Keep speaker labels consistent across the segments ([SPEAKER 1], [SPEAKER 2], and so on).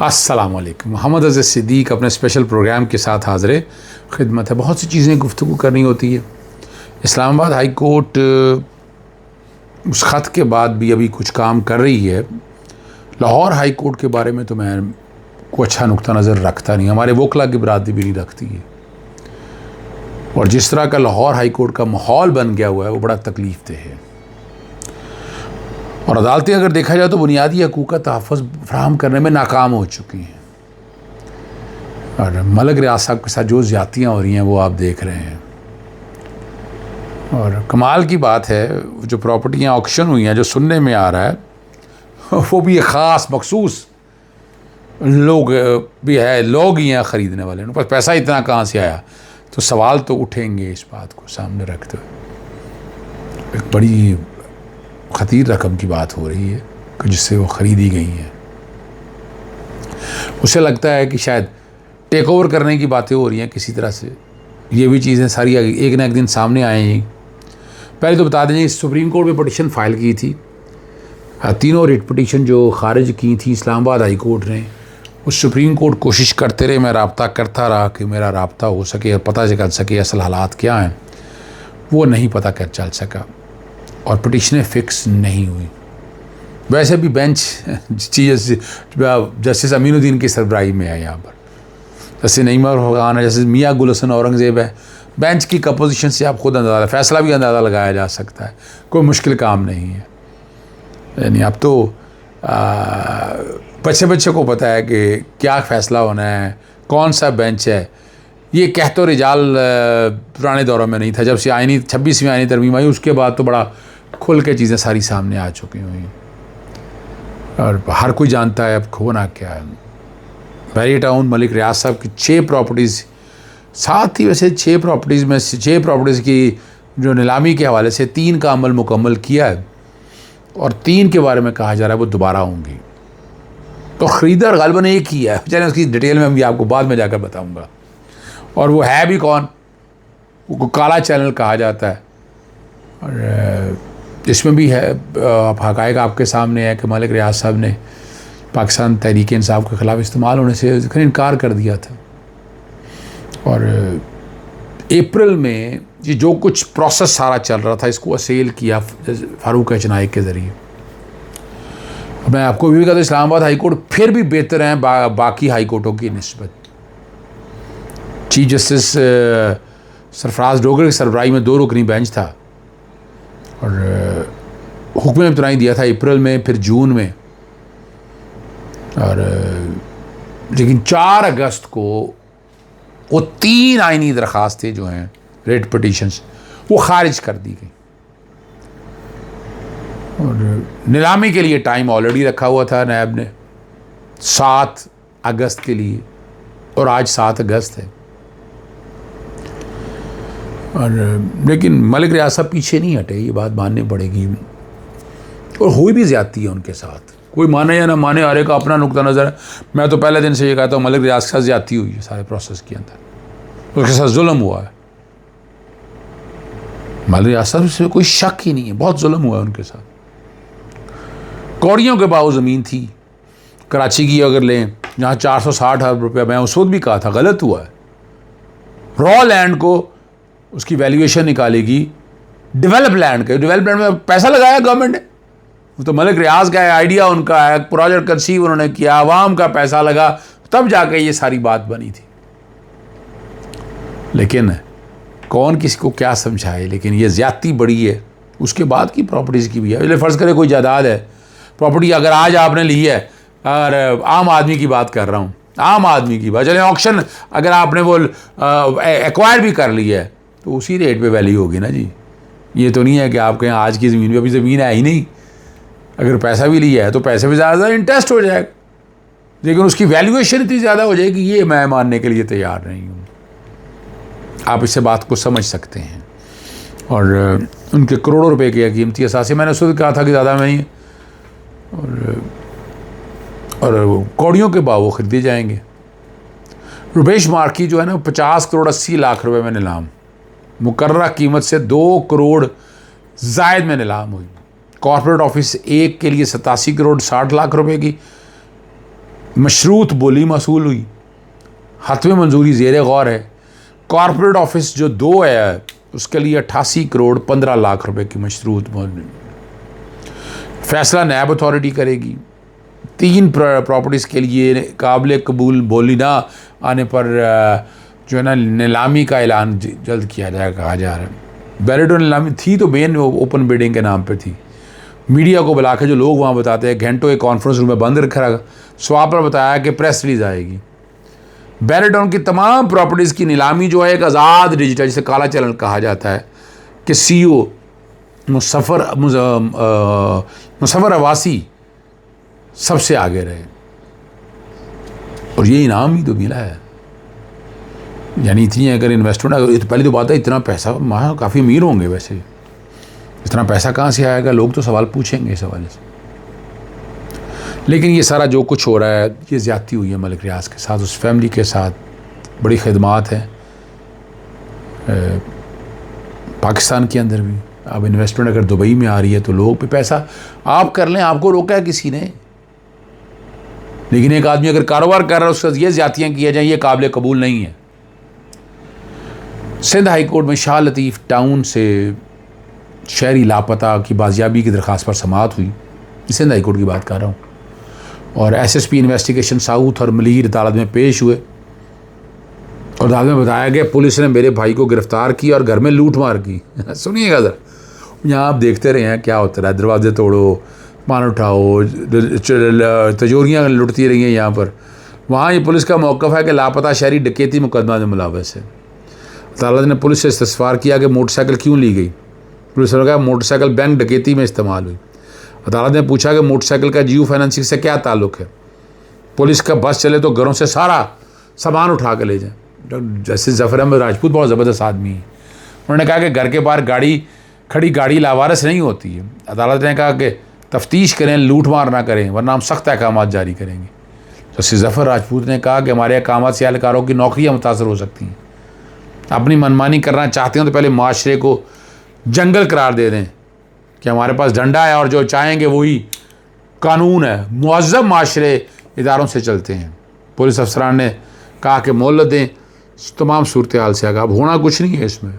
[SPEAKER 1] अस्सलाम वालेकुम। मोहम्मद अज़ीज़ सिद्दीक अपने स्पेशल प्रोग्राम के साथ हाज़िर खिदमत है। बहुत सी चीज़ें गुफ्तगू करनी होती है। इस्लामाबाद हाई कोर्ट उस ख़त के बाद भी अभी कुछ काम कर रही है। लाहौर हाई कोर्ट के बारे में तो मैं कोई अच्छा नुक्ता नज़र रखता नहीं, हमारे वकला की बरादरी भी नहीं रखती है। और जिस तरह का लाहौर हाई कोर्ट का माहौल बन गया हुआ है वो बड़ा तकलीफ़ देह है। और अदालतें अगर देखा जाए तो बुनियादी हकूक़ का तहफ़्फ़ुज़ फ़राहम करने में नाकाम हो चुकी हैं। और मलिक रियाज साहब के साथ जो ज़्यादतियाँ हो रही हैं वो आप देख रहे हैं। और कमाल की बात है, जो प्रॉपर्टियाँ ऑक्शन हुई हैं, जो सुनने में आ रहा है वो भी एक ख़ास मखसूस लोग भी है, लोग ही हैं ख़रीदने वाले, उनके पास पैसा इतना कहाँ से आया। तो सवाल तो उठेंगे इस बात को सामने रखते हुए। एक बड़ी ख़तीर रकम की बात हो रही है कि जिससे वो ख़रीदी गई हैं। उसे लगता है कि शायद टेक ओवर करने की बातें हो रही हैं किसी तरह से। ये भी चीज़ें सारी एक ना एक दिन सामने आएंगी। पहले तो बता दें, सुप्रीम कोर्ट में पटिशन फ़ाइल की थी। तीनों रिट पटिशन जो ख़ारिज की थी इस्लामाबाद हाई कोर्ट ने, उस सुप्रीम कोर्ट कोशिश करते रहे, मैं रब्ता करता रहा कि मेरा रब्ता हो सके और पता चल सके असल हालात क्या हैं। वो नहीं पता कर चल सका और पटिशनें फ़िक्स नहीं हुई। वैसे भी बेंच जस्टिस अमीनुद्दीन की सरबराही में है यहाँ पर, जैसे नईमा फरगान है, जैसे मियाँ गुल हसन औरंगज़ेब है। बेंच की कंपोजिशन से आप खुद अंदाज़ा, फ़ैसला भी अंदाज़ा लगाया जा सकता है, कोई मुश्किल काम नहीं है। यानी अब तो बच्चे को पता है कि क्या फ़ैसला होना है, कौन सा बेंच है। ये कह तो रिजाल पुराने दौरों में नहीं था, जब से आईनी 26वीं आईनी तरमीम आई उसके बाद तो बड़ा खुल के चीज़ें सारी सामने आ चुकी हुई और हर कोई जानता है अब खोना क्या है। बैरी टाउन मलिक रियाज साहब की 6 प्रॉपर्टीज़, साथ ही वैसे 6 प्रॉपर्टीज़ में 6 प्रॉपर्टीज़ की जो नीलामी के हवाले से 3 का अमल मुकम्मल किया है और 3 के बारे में कहा जा रहा है वो दोबारा होंगी। तो ख़रीदार ग़ालिबन एक ही है, चलें उसकी डिटेल में भी आपको बाद में जाकर बताऊँगा। और वो है भी कौन, वो काला चैनल कहा जाता है। और इसमें भी है हक़ाइक़ आपके सामने है कि मलिक रियाज साहब ने पाकिस्तान तहरीक इंसाफ के ख़िलाफ़ इस्तेमाल होने से इनकार कर दिया था। और अप्रैल में ये जो कुछ प्रोसेस सारा चल रहा था इसको असेल किया फ़ारूक चनाइक के ज़रिए। मैं आपको भी कहता हूँ इस्लामाबाद हाई कोर्ट फिर भी बेहतर हैं बाकी हाई कोर्टों की निस्बत। चीफ जस्टिस सरफराज डोगर की सरबराही में 2 रुकनी बेंच था और हुक्म इब्तदाई दिया था अप्रैल में, फिर जून में। और लेकिन 4 अगस्त को वो 3 आइनी दरख्वास्तें जो हैं रेट पटिशन्स वो ख़ारिज कर दी गई। और नीलामी के लिए टाइम ऑलरेडी रखा हुआ था नैब ने 7 अगस्त के लिए, और आज 7 अगस्त है। और लेकिन मलिक रियाज साहब पीछे नहीं हटे, ये बात माननी पड़ेगी। और हुई भी ज़्यादती है उनके साथ, कोई माने या ना माने, हर एक का अपना नुक्ता नज़र है। मैं तो पहले दिन से ये कहता हूँ मलिक रियाज के साथ ज़्यादती हुई है सारे प्रोसेस के अंदर, उसके साथ जुल्म हुआ है। मलिक रियाज साहब से कोई शक ही नहीं है, बहुत जुल्म हुआ है उनके साथ। कौड़ियों के भाव ज़मीन थी कराची की, अगर लें जहाँ 460 अरब रुपया, मैं उस वक्त भी कहा था गलत हुआ है। रॉ लैंड को उसकी वैल्यूएशन निकालेगी डेवलप लैंड के, डेवलप लैंड में पैसा लगाया गवर्नमेंट ने, वो तो मलिक रियाज का है, आइडिया उनका है, प्रोजेक्ट कंसीव उन्होंने किया, आवाम का पैसा लगा, तब जाके ये सारी बात बनी थी। लेकिन कौन किसी को क्या समझाए, लेकिन ये ज़्यादती बड़ी है। उसके बाद की प्रॉपर्टीज़ की भी है। इसलिए फ़र्ज़ करें कोई जायदाद है, प्रॉपर्टी अगर आज आपने ली है, और आम आदमी की बात कर रहा हूँ, आम आदमी की बात, चले ऑक्शन अगर आपने वो एक्वायर भी कर लिया है तो उसी रेट पे वैल्यू होगी ना जी। ये तो नहीं है कि आपके यहाँ आज की ज़मीन पे, अभी ज़मीन है ही नहीं, अगर पैसा भी लिया है तो पैसे पे ज़्यादा इंटरेस्ट हो जाएगा, लेकिन उसकी वैल्यूएशन इतनी ज़्यादा हो जाएगी, ये मैं मानने के लिए तैयार नहीं हूँ। आप इससे बात को समझ सकते हैं। और उनके करोड़ों रुपए की कीमती असासे, मैंने उसको कहा था कि ज़्यादा नहीं है। और कौड़ियों के भाव वो ख़रीदे जाएंगे। रुपेश मार्की जो है ना 50 करोड़ 80 लाख रुपए में नीलाम, मुकर्ररा कीमत से 2 करोड़ ज़ायद में नीलाम हुई। कॉर्पोरेट ऑफिस 1 के लिए 87 करोड़ 60 लाख रुपए की, मशरूत बोली मसूल हुई, हतमी मंजूरी ज़ेर गौर है। कॉरपोरेट ऑफिस जो 2 है उसके लिए 88 करोड़ 15 लाख रुपए की मशरूत बोली। फैसला नैब अथॉरिटी करेगी। 3 प्रॉपर्टीज़ के लिए काबिल कबूल बोली ना आने पर जो है ना नीलामी का ऐलान जल्द किया जाएगा, कहा जा रहा है। बैरिडो नीलामी थी तो मेन ओपन बिडिंग के नाम पे थी। मीडिया को बुला के जो लोग वहाँ बताते हैं, घंटों एक कॉन्फ्रेंस रूम में बंद रखा रहा, सवाल पर बताया कि प्रेस रिलीज आएगी। बैरिडोन की तमाम प्रॉपर्टीज़ की नीलामी जो है एक आज़ाद डिजिटल, जिसे काला चलन कहा जाता है, कि CEO मुसफ़र अवासी सबसे आगे रहे और ये इनाम ही तो मिला है। यानी इतनी अगर इन्वेस्टमेंट, अगर पहली तो बात है इतना पैसा, वहाँ काफ़ी अमीर होंगे वैसे, इतना पैसा कहाँ से आएगा, लोग तो सवाल पूछेंगे इस हवाले से। लेकिन ये सारा जो कुछ हो रहा है ये ज़्यादती हुई है मलिक रियाज के साथ, उस फैमिली के साथ। बड़ी खिदमात हैं पाकिस्तान के अंदर भी। अब इन्वेस्टमेंट अगर दुबई में आ रही है तो लोग पे पैसा आप कर लें, आपको रोका है किसी ने। लेकिन एक आदमी अगर कारोबार कर रहा है उसके साथ ये ज़्यादतियाँ किया जाए, ये काबिल कबूल नहीं है। सिंध हाई कोर्ट में शाह लतीफ़ टाउन से शहरी लापता की बाजियाबी की दरख्वास्त पर समाअत हुई। सिंध हाई कोर्ट की बात कर रहा हूँ। और SSP इन्वेस्टिगेशन साउथ और मलीर अदालत में पेश हुए और अदालत में बताया गया पुलिस ने मेरे भाई को गिरफ्तार किया और घर में लूट मार की। सुनिएगा ज़रा, यहाँ आप देखते रहे हैं क्या होता है, दरवाजे तोड़ो, पान उठाओ, तिजोरियाँ लुटती रही हैं यहाँ पर। वहाँ ये पुलिस का मौक़िफ़ है कि लापता शहरी डकैती मुकदमा में मुलव्वस है। अदालत ने पुलिस से इस्तफ़सार किया कि मोटरसाइकिल क्यों ली गई। पुलिस ने कहा मोटरसाइकिल बैंक डकैती में इस्तेमाल हुई। अदालत ने पूछा कि मोटरसाइकिल का जियो फाइनेंसिंग से क्या ताल्लुक़ है। पुलिस का बस चले तो घरों से सारा सामान उठा के ले जाएँ। जस्टिस ज़फ़र अहमद राजपूत बहुत ज़बरदस्त आदमी है, उन्होंने कहा कि घर के बाहर खड़ी गाड़ी लावारिस नहीं होती है। अदालत ने कहा कि तफ्तीश करें, लूट मार ना करें, वरना हम सख्त अहकाम जारी करेंगे। जस्टिस ज़फ़र राजपूत ने कहा कि हमारे अहकाम से एहलकारों की नौकरियाँ मुतासर हो सकती हैं। अपनी मनमानी करना चाहते हैं तो पहले माशरे को जंगल करार दे दें कि हमारे पास डंडा है और जो चाहेंगे वही कानून है। मुअज़्ज़म माशरे इदारों से चलते हैं। पुलिस अफसरान ने कहा कि मोहलत दें तमाम सूरत हाल से। अब होना कुछ नहीं है इसमें,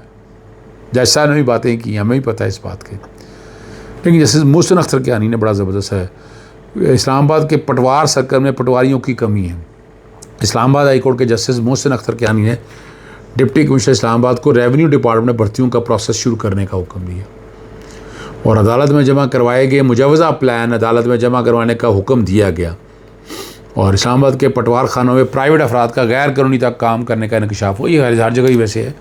[SPEAKER 1] जैसा ने भी बातें की, हमें भी पता है इस बात के। लेकिन जैसे मोहसिन अख्तर कियानी ने बड़ा ज़बरदस्त है, इस्लामाबाद के पटवार सर्कल में पटवारियों की कमी है। इस्लामाबाद हाई कोर्ट के जस्टिस मोहसिन अख्तर कियानी ने डिप्टी कमिश्नर इस्लामाबाद को रेवेन्यू डिपार्टमेंट में भर्तियों का प्रोसेस शुरू करने का हुक्म दिया और अदालत में जमा करवाए गए मुजवज़ा प्लान अदालत में जमा करवाने का हुक्म दिया गया। और इस्लामाबाद के पटवार खानों में प्राइवेट अफराद का गैर कानूनी तक काम करने का इंकशाफ हो, ये हर जगह ही वैसे है।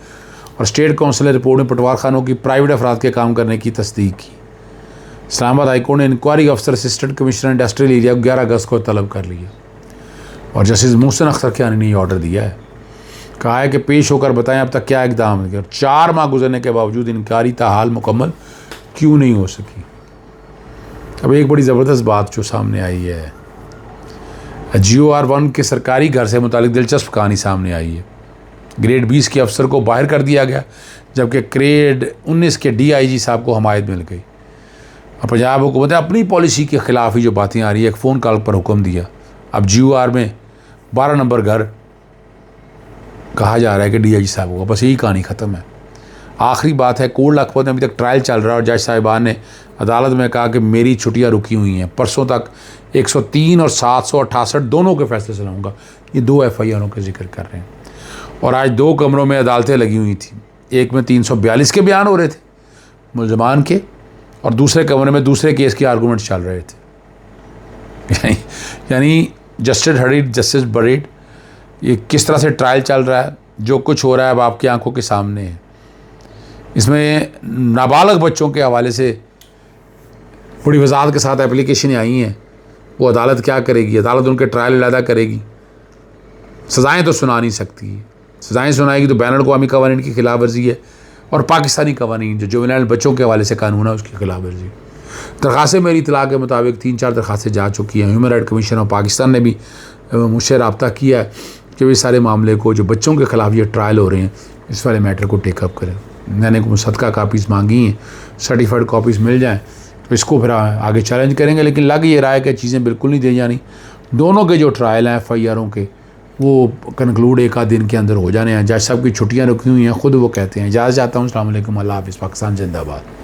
[SPEAKER 1] और स्टेट काउंसिल रिपोर्ट में पटवार खानों की प्राइवेट अफराद के काम करने की तस्दीक की। इस्लामाबाद हाईकोर्ट ने इंक्वायरी अफसर असिस्टेंट कमिश्नर इंडस्ट्रियल एरिया को 11 अगस्त को तलब कर लिया और जस्टिस मोहसिन अख्तर कियानी ने ऑर्डर दिया है, कहा है कि पेश होकर बताएं अब तक क्या इकदाम है। 4 माह गुजरने के बावजूद इंक्वायरी ताहाल मुकम्मल क्यों नहीं हो सकी। अब एक बड़ी ज़बरदस्त बात जो सामने आई है, GOR1 के सरकारी घर से मुतालिक दिलचस्प कहानी सामने आई है। ग्रेड 20 के अफसर को बाहर कर दिया गया जबकि ग्रेड 19 के DIG साहब को हमायत मिल गई। अब पंजाब हुकूमत ने अपनी पॉलिसी के ख़िलाफ़ ही जो बातें आ रही है, एक फ़ोन कॉल पर हुक्म दिया। अब GOR में 12 नंबर घर कहा जा रहा है कि DIG साहब होगा, बस यही कहानी ख़त्म है। आखिरी बात है, कोर्ट लखपत में अभी तक ट्रायल चल रहा है और जज साहिबान ने अदालत में कहा कि मेरी छुट्टियां रुकी हुई हैं, परसों तक 103 और 768 दोनों के फैसले सुनाऊंगा। ये 2 FIRों के जिक्र कर रहे हैं। और आज 2 कमरों में अदालतें लगी हुई थी, एक में 342 के बयान हो रहे थे मुलजमान के और दूसरे कमरे में दूसरे केस के आर्गूमेंट चल रहे थे। यानी जस्टिस हरीड जस्टिस बरीड, ये किस तरह से ट्रायल चल रहा है, जो कुछ हो रहा है अब आपकी आंखों के सामने है। इसमें नाबालग बच्चों के हवाले से बड़ी वजाहत के साथ एप्लीकेशनें आई हैं। वो अदालत क्या करेगी? अदालत उनके ट्रायल अलहदा करेगी, सज़ाएँ तो सुना नहीं सकती। सज़ाएँ सुनाएगी तो बैन अवी कवानीन की खिलाफ वर्जी है और पाकिस्तानी कवानीन जो जुवेनाइल बच्चों के हवाले से कानून है उसकी खिलाफ वर्जी। दरख्वास्तें मेरी इतला के मुताबिक 3-4 दरख्वास्तें जा चुकी हैं। Human right commission of Pakistan ने भी मुझसे रब्ता किया है कि इस सारे मामले को, जो बच्चों के ख़िलाफ़ ये ट्रायल हो रहे हैं, इस वाले मैटर को टेकअप करें। मैंने मुसद्दका कापीज़ मांगी हैं, सर्टिफाइड कॉपीज़ मिल जाएँ तो इसको फिर आगे चैलेंज करेंगे। लेकिन लग ये रहा है कि चीज़ें बिल्कुल नहीं दी जानी। दोनों के जो ट्रायल हैं FIR के वो कंक्लूड एक आध दिन के अंदर हो जाने हैं। जज साहब की छुट्टियां रुकी हुई हैं, ख़ुद वो कहते हैं। इजाज़त चाहता हूँ। अस्सलाम वालेकुम, अल्लाह हाफ़िज़, पाकिस्तान जिंदाबाद।